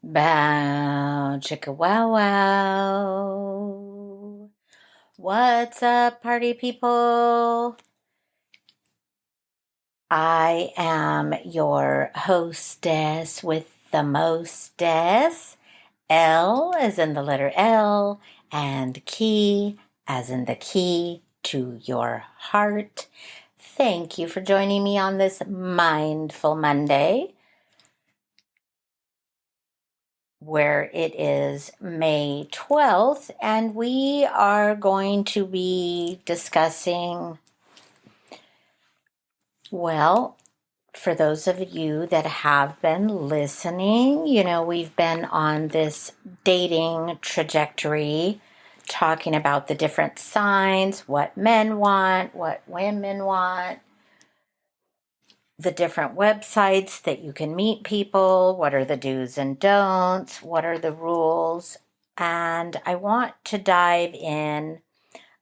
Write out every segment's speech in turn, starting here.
Bow, chicka wow wow. What's up, party people? I am your hostess with the mostess. L as in the letter L, and key as in the key to your heart. Thank you for joining me on this Mindful Monday, where it is May 12th, and we are going to be discussing, well, for those of you that have been listening, we've been on this dating trajectory, talking about the different signs, what men want, what women want, the different websites that you can meet people, what are the do's and don'ts, what are the rules. And I want to dive in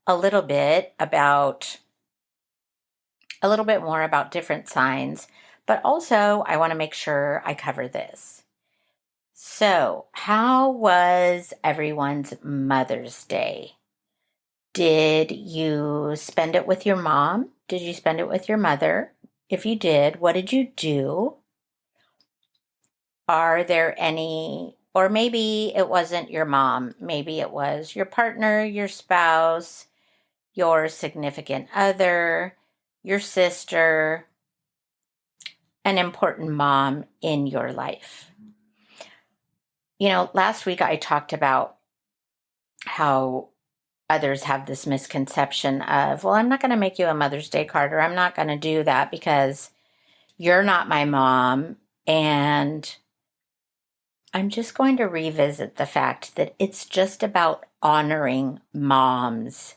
a little bit more about different signs, but also I want to make sure I cover this. So, how was everyone's Mother's Day? Did you spend it with your mom? Did you spend it with your mother? If you did, what did you do? Are there any, or maybe it wasn't your mom, maybe it was your partner, your spouse, your significant other, your sister, an important mom in your life. Last week I talked about how others have this misconception of, well, I'm not going to make you a Mother's Day card, or I'm not going to do that because you're not my mom. And I'm just going to revisit the fact that it's just about honoring moms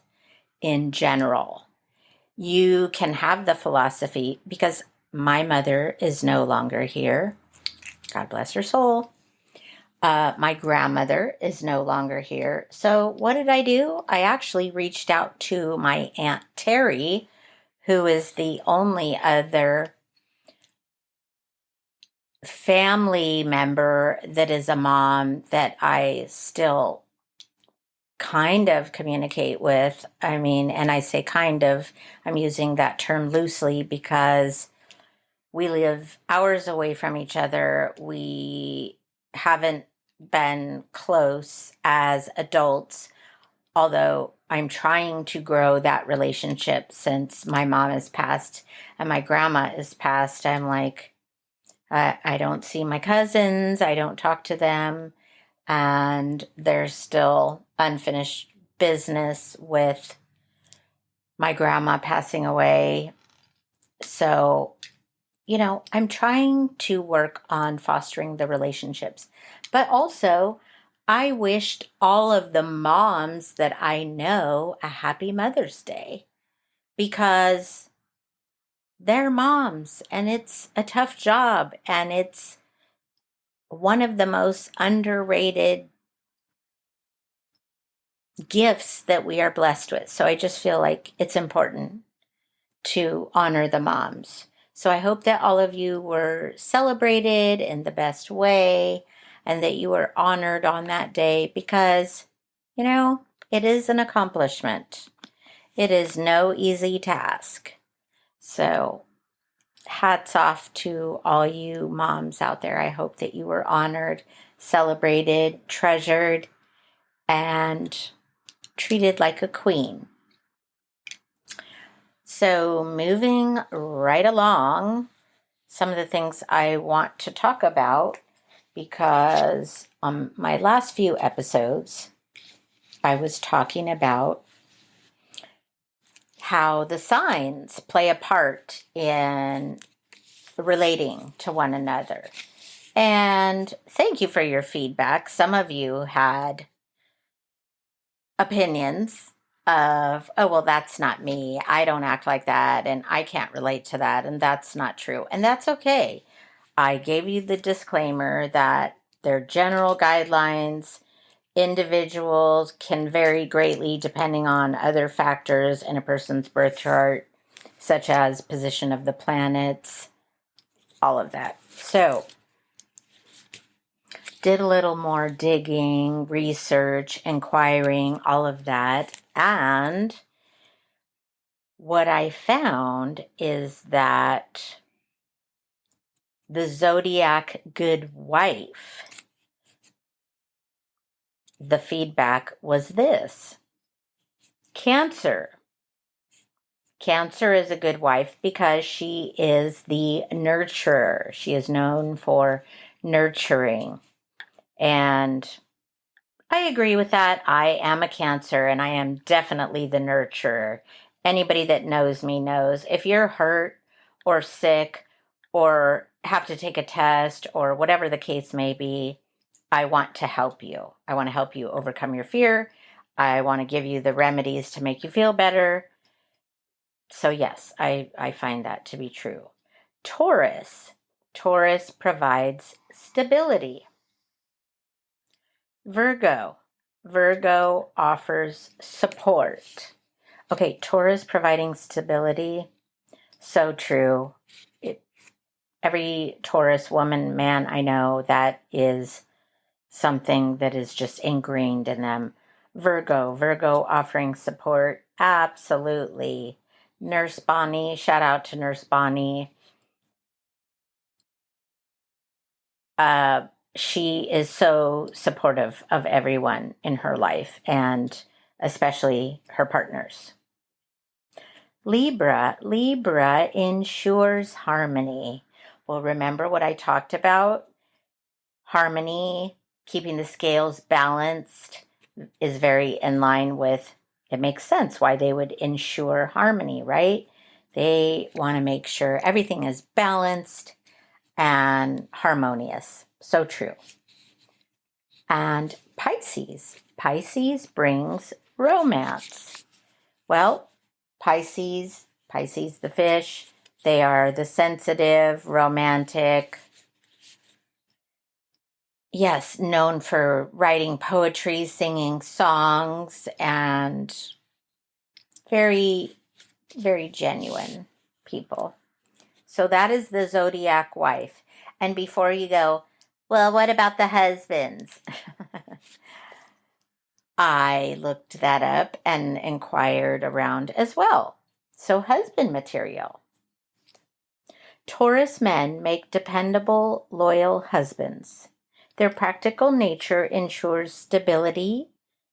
in general. You can have the philosophy, because my mother is no longer here. God bless her soul. My grandmother is no longer here. So what did I do? I actually reached out to my Aunt Terry, who is the only other family member that is a mom that I still kind of communicate with. I mean, and I say kind of, I'm using that term loosely because we live hours away from each other. We haven't been close as adults, although I'm trying to grow that relationship since my mom has passed and my grandma is passed. I'm like, I don't see my cousins. I don't talk to them. And there's still unfinished business with my grandma passing away. So, I'm trying to work on fostering the relationships. But also, I wished all of the moms that I know a happy Mother's Day, because they're moms and it's a tough job and it's one of the most underrated gifts that we are blessed with. So I just feel like it's important to honor the moms. So I hope that all of you were celebrated in the best way and that you were honored on that day, because, it is an accomplishment. It is no easy task. So hats off to all you moms out there. I hope that you were honored, celebrated, treasured, and treated like a queen. So moving right along, some of the things I want to talk about, because on my last few episodes, I was talking about how the signs play a part in relating to one another. And thank you for your feedback. Some of you had opinions of, oh, well, that's not me. I don't act like that, and I can't relate to that, and that's not true. And that's okay. I gave you the disclaimer that they're general guidelines. Individuals can vary greatly depending on other factors in a person's birth chart, such as position of the planets, all of that. So did a little more digging, research, inquiring, all of that. And what I found is that the zodiac good wife, the feedback was this: Cancer. Cancer is a good wife because she is the nurturer. She is known for nurturing. And I agree with that. I am a Cancer and I am definitely the nurturer. Anybody that knows me knows if you're hurt or sick or have to take a test or whatever the case may be, I want to help you. I want to help you overcome your fear. I want to give you the remedies to make you feel better. So yes, I find that to be true. Taurus. Taurus provides stability. Virgo. Virgo offers support. Okay, Taurus providing stability. So true. Every Taurus woman, man I know, that is something that is just ingrained in them. Virgo offering support. Absolutely. Nurse Bonnie, shout out to Nurse Bonnie. She is so supportive of everyone in her life and especially her partners. Libra ensures harmony. Well, remember what I talked about? Harmony, keeping the scales balanced is very in line with, it makes sense why they would ensure harmony, right? They want to make sure everything is balanced and harmonious. So true. And Pisces brings romance. Well, Pisces the fish, they are the sensitive, romantic, yes, known for writing poetry, singing songs, and very, very genuine people. So that is the zodiac wife. And before you go, well, what about the husbands? I looked that up and inquired around as well. So husband material. Taurus men make dependable, loyal husbands. Their practical nature ensures stability,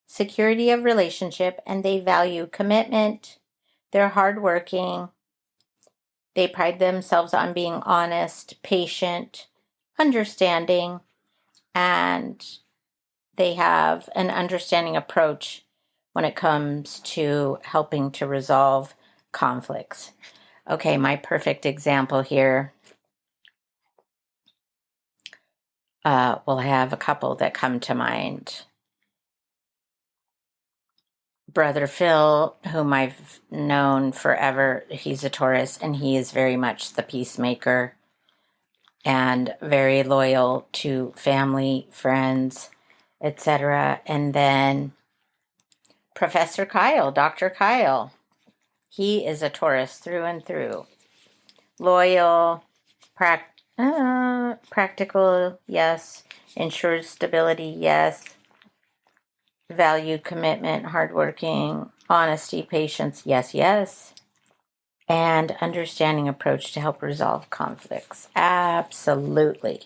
security of relationship, and they value commitment. They're hardworking. They pride themselves on being honest, patient, understanding, and they have an understanding approach when it comes to helping to resolve conflicts. Okay, my perfect example here. Well, I have a couple that come to mind. Brother Phil, whom I've known forever, he's a Taurus, and he is very much the peacemaker and very loyal to family, friends, etc. And then Professor Kyle, Dr. Kyle, he is a Taurus through and through. Loyal, practical, yes. Ensures stability, yes. Value, commitment, hardworking, honesty, patience, yes, yes. And understanding approach to help resolve conflicts. Absolutely.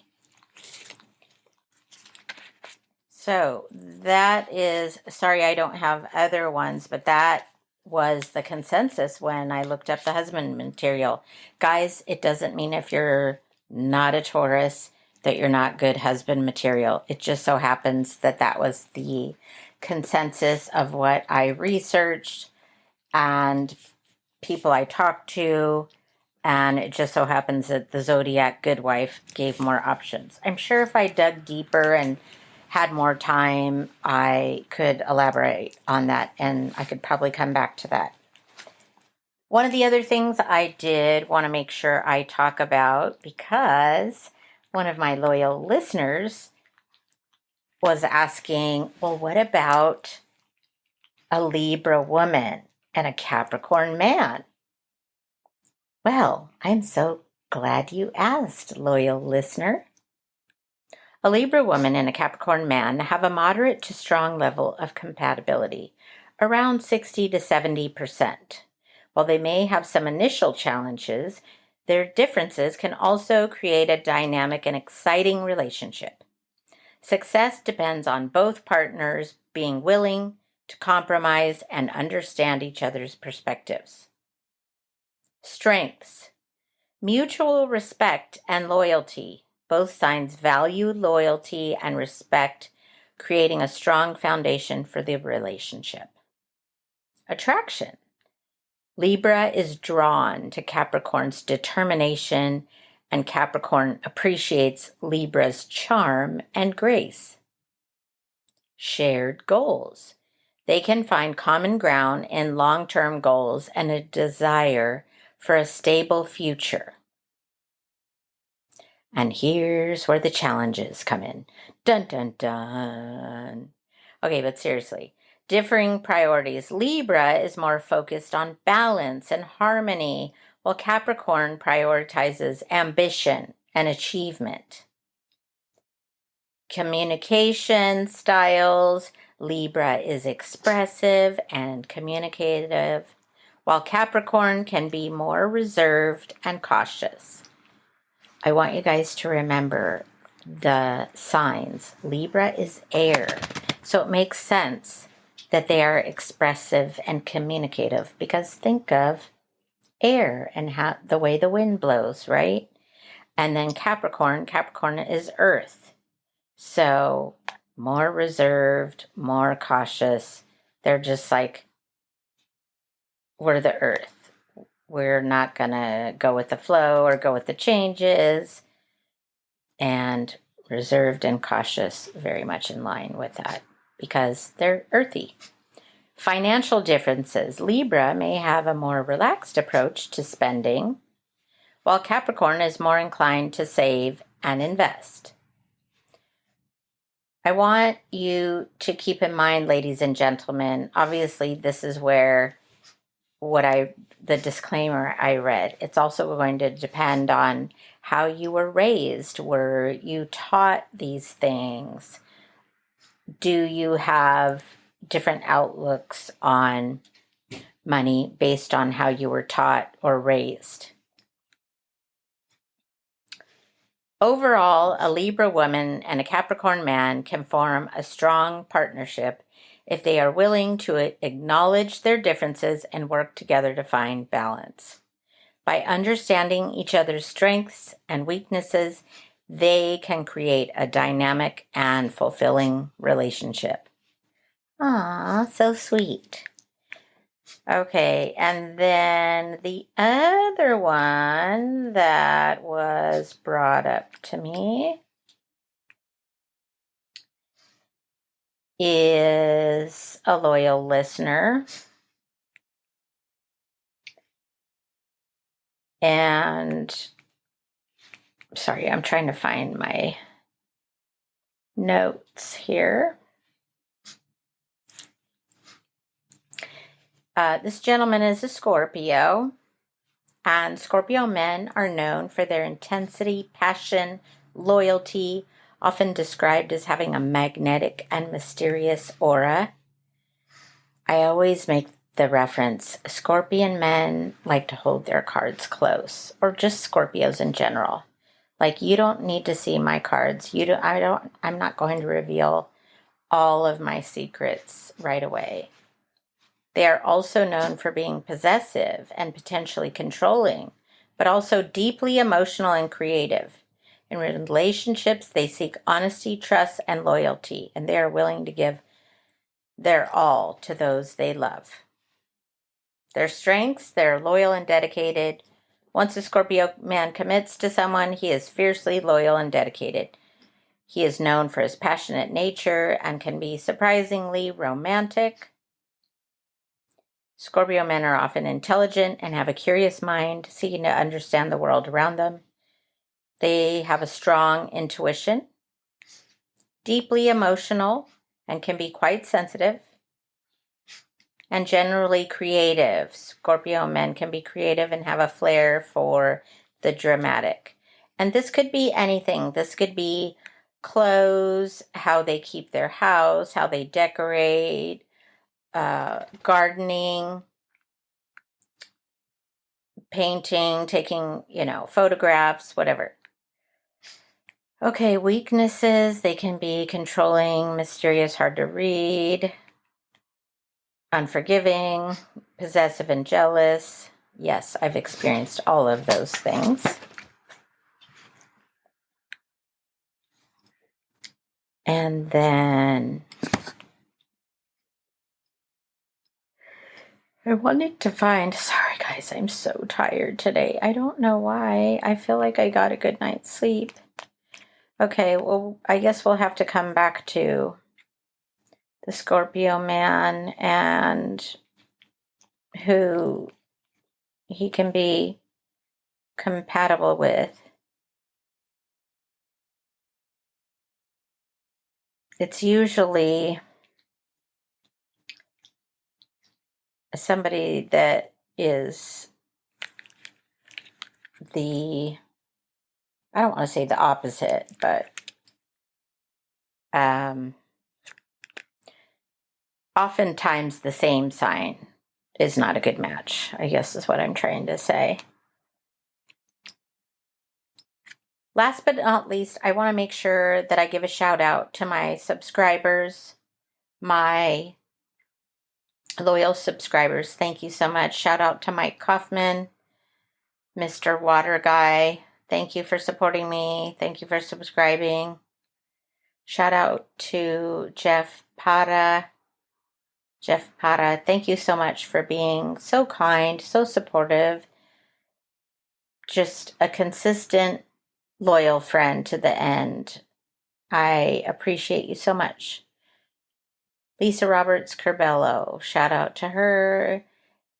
So that is, sorry I don't have other ones, but that was the consensus when I looked up the husband material. Guys, it doesn't mean if you're not a Taurus that you're not good husband material. It just so happens that that was the consensus of what I researched and people I talked to, and it just so happens that the zodiac good wife gave more options. I'm sure if I dug deeper and had more time, I could elaborate on that, and I could probably come back to that. One of the other things I did want to make sure I talk about, because one of my loyal listeners was asking, well, what about a Libra woman and a Capricorn man? Well, I'm so glad you asked, loyal listener. A Libra woman and a Capricorn man have a moderate to strong level of compatibility, around 60 to 70%. While they may have some initial challenges, their differences can also create a dynamic and exciting relationship. Success depends on both partners being willing to compromise and understand each other's perspectives. Strengths: mutual respect and loyalty. Both signs value loyalty and respect, creating a strong foundation for the relationship. Attraction: Libra is drawn to Capricorn's determination, and Capricorn appreciates Libra's charm and grace. Shared goals: they can find common ground in long-term goals and a desire for a stable future. And here's where the challenges come in. Dun, dun, dun. Okay, but seriously, differing priorities. Libra is more focused on balance and harmony, while Capricorn prioritizes ambition and achievement. Communication styles. Libra is expressive and communicative, while Capricorn can be more reserved and cautious. I want you guys to remember the signs. Libra is air, so it makes sense that they are expressive and communicative, because think of air and how the way the wind blows, right? And then Capricorn is earth. So more reserved, more cautious. They're just like, we're the earth. We're not going to go with the flow or go with the changes. And reserved and cautious, very much in line with that, because they're earthy. Financial differences. Libra may have a more relaxed approach to spending, while Capricorn is more inclined to save and invest. I want you to keep in mind, ladies and gentlemen, obviously this is where the disclaimer I read. It's also going to depend on how you were raised. Were you taught these things? Do you have different outlooks on money based on how you were taught or raised? Overall, a Libra woman and a Capricorn man can form a strong partnership if they are willing to acknowledge their differences and work together to find balance. By understanding each other's strengths and weaknesses, they can create a dynamic and fulfilling relationship. Aw, so sweet. Okay, and then the other one that was brought up to me is a loyal listener. And sorry, I'm trying to find my notes here. This gentleman is a Scorpio, and Scorpio men are known for their intensity, passion, loyalty, often described as having a magnetic and mysterious aura. I always make the reference, Scorpion men like to hold their cards close, or just Scorpios in general. Like, you don't need to see my cards. I'm not going to reveal all of my secrets right away. They are also known for being possessive and potentially controlling, but also deeply emotional and creative. In relationships, they seek honesty, trust, and loyalty, and they are willing to give their all to those they love. Their strengths: they're loyal and dedicated. Once a Scorpio man commits to someone, he is fiercely loyal and dedicated. He is known for his passionate nature and can be surprisingly romantic. Scorpio men are often intelligent and have a curious mind, seeking to understand the world around them. They have a strong intuition, deeply emotional, and can be quite sensitive, and generally creative. Scorpio men can be creative and have a flair for the dramatic. And this could be anything. This could be clothes, how they keep their house, how they decorate, gardening, painting, taking, photographs, whatever. Okay, weaknesses. They can be controlling, mysterious, hard to read, unforgiving, possessive, and jealous. Yes, I've experienced all of those things. And then I wanted to find, sorry guys, I'm so tired today. I don't know why. I feel like I got a good night's sleep. Okay, well, I guess we'll have to come back to the Scorpio man and who he can be compatible with. It's usually somebody that is I don't want to say the opposite, but oftentimes the same sign is not a good match, I guess is what I'm trying to say. Last but not least, I want to make sure that I give a shout out to my subscribers, my loyal subscribers. Thank you so much. Shout out to Mike Kaufman, Mr. Water Guy. Thank you for supporting me. Thank you for subscribing. Shout out to Jeff Pata. Jeff Pata, thank you so much for being so kind, so supportive. Just a consistent, loyal friend to the end. I appreciate you so much. Lisa Roberts Curbello, shout out to her.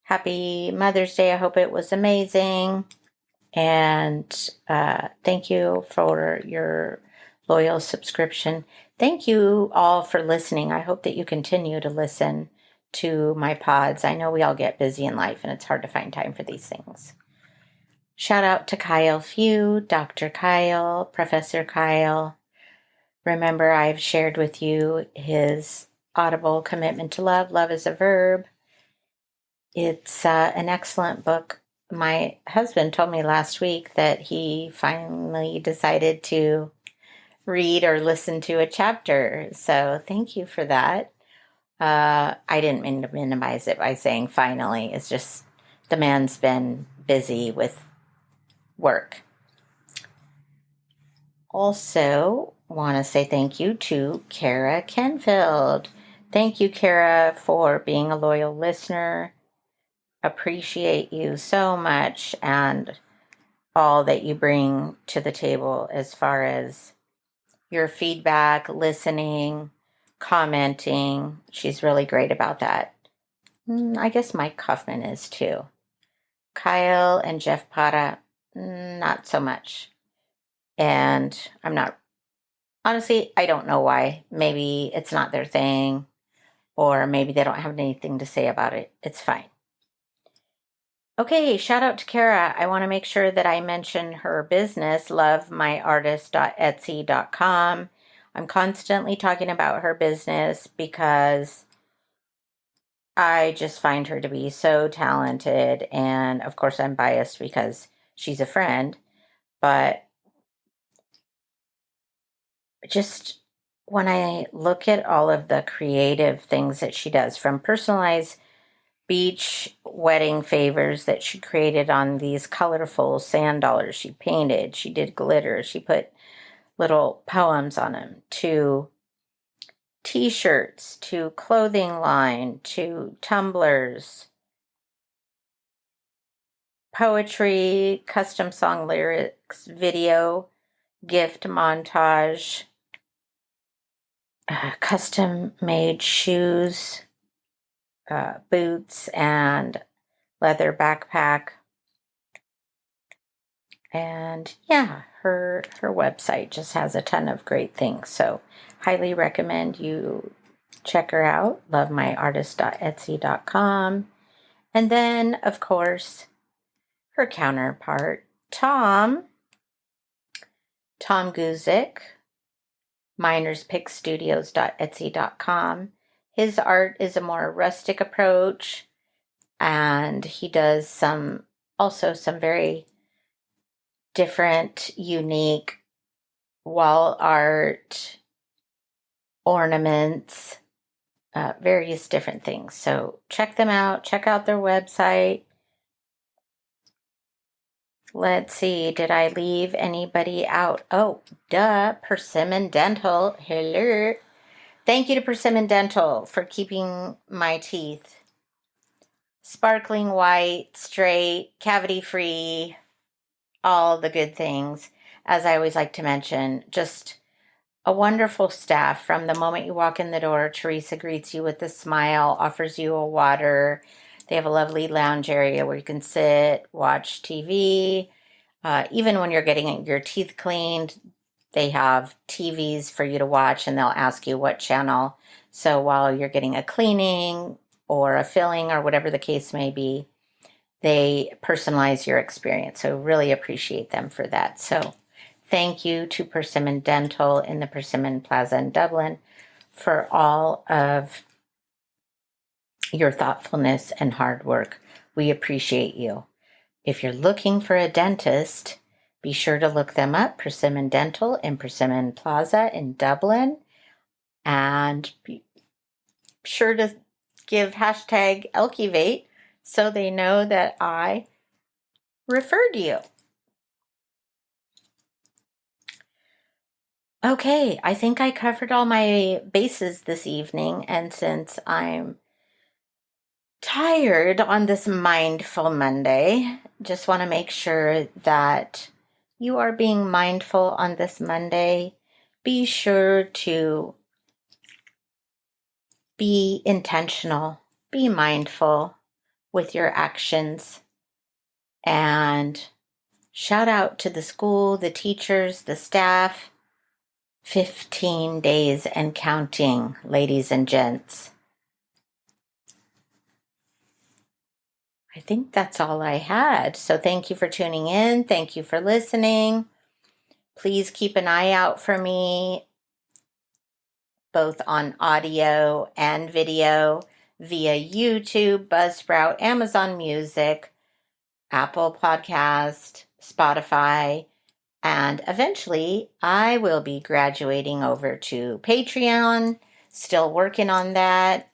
Happy Mother's Day. I hope it was amazing. And thank you for your loyal subscription. Thank you all for listening. I hope that you continue to listen to my pods. I know we all get busy in life and it's hard to find time for these things. Shout out to Kyle Few, Dr. Kyle, Professor Kyle. Remember, I've shared with you his Audible Commitment to Love, Love is a Verb. It's an excellent book. My husband told me last week that he finally decided to read or listen to a chapter. So thank you for that. I didn't mean to minimize it by saying finally. It's just the man's been busy with work. Also, want to say thank you to Kara Kenfield. Thank you, Kara, for being a loyal listener. Appreciate you so much and all that you bring to the table as far as your feedback, listening, commenting. She's really great about that. I guess Mike Kaufman is too. Kyle and Jeff Pata, not so much. And honestly, I don't know why. Maybe it's not their thing, or maybe they don't have anything to say about it. It's fine. Okay, shout out to Kara. I want to make sure that I mention her business, lovemyartist.etsy.com. I'm constantly talking about her business because I just find her to be so talented. And of course, I'm biased because she's a friend. But just when I look at all of the creative things that she does, from personalized beach wedding favors that she created on these colorful sand dollars she painted, she did glitter, she put little poems on them, to t-shirts, to clothing line, to tumblers, poetry, custom song lyrics, video, gift montage, custom made shoes, boots, and leather backpack. And yeah, her website just has a ton of great things. So highly recommend you check her out, lovemyartist.etsy.com. And then, of course, her counterpart, Tom Guzik, minerspickstudios.etsy.com. His art is a more rustic approach, and he does also some very different, unique wall art, ornaments, various different things. So check them out. Check out their website. Let's see. Did I leave anybody out? Oh, duh. Persimmon Dental. Hello. Thank you to Persimmon Dental for keeping my teeth sparkling white, straight, cavity-free, all the good things. As I always like to mention, just a wonderful staff. From the moment you walk in the door, Teresa greets you with a smile, offers you a water. They have a lovely lounge area where you can sit, watch TV. Even when you're getting your teeth cleaned, they have TVs for you to watch, and they'll ask you what channel. So while you're getting a cleaning or a filling or whatever the case may be, they personalize your experience. So really appreciate them for that. So thank you to Persimmon Dental in the Persimmon Plaza in Dublin for all of your thoughtfulness and hard work. We appreciate you. If you're looking for a dentist, be sure to look them up, Persimmon Dental in Persimmon Plaza in Dublin. And be sure to give hashtag Elkivate so they know that I referred you. Okay, I think I covered all my bases this evening, and since I'm tired on this Mindful Monday, just want to make sure that you are being mindful on this Monday. Be sure to be intentional, be mindful with your actions, and shout out to the school, the teachers, the staff. 15 days and counting, ladies and gents. I think that's all I had. So thank you for tuning in. Thank you for listening. Please keep an eye out for me, both on audio and video, via YouTube, Buzzsprout, Amazon Music, Apple Podcast, Spotify, and eventually I will be graduating over to Patreon. Still working on that.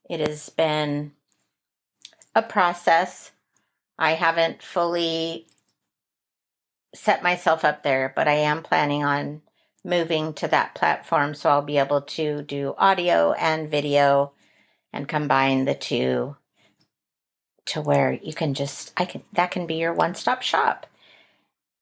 It has been a process. I haven't fully set myself up there, but I am planning on moving to that platform, so I'll be able to do audio and video and combine the two to where you can that can be your one-stop shop.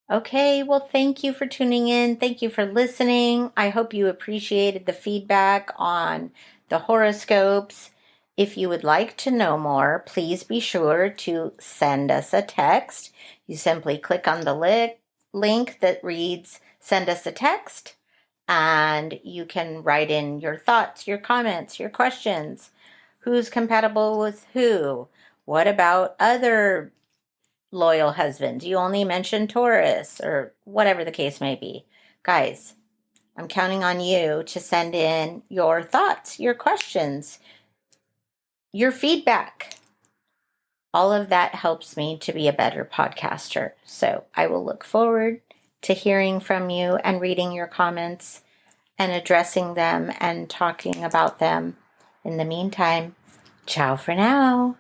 Okay, well, thank you for tuning in. Thank you for listening. I hope you appreciated the feedback on the horoscopes. If you would like to know more, please be sure to send us a text. You simply click on the link that reads, "Send us a text," and you can write in your thoughts, your comments, your questions. Who's compatible with who? What about other loyal husbands? You only mentioned Taurus, or whatever the case may be. Guys, I'm counting on you to send in your thoughts, your questions, your feedback. All of that helps me to be a better podcaster. So I will look forward to hearing from you and reading your comments and addressing them and talking about them. In the meantime, ciao for now.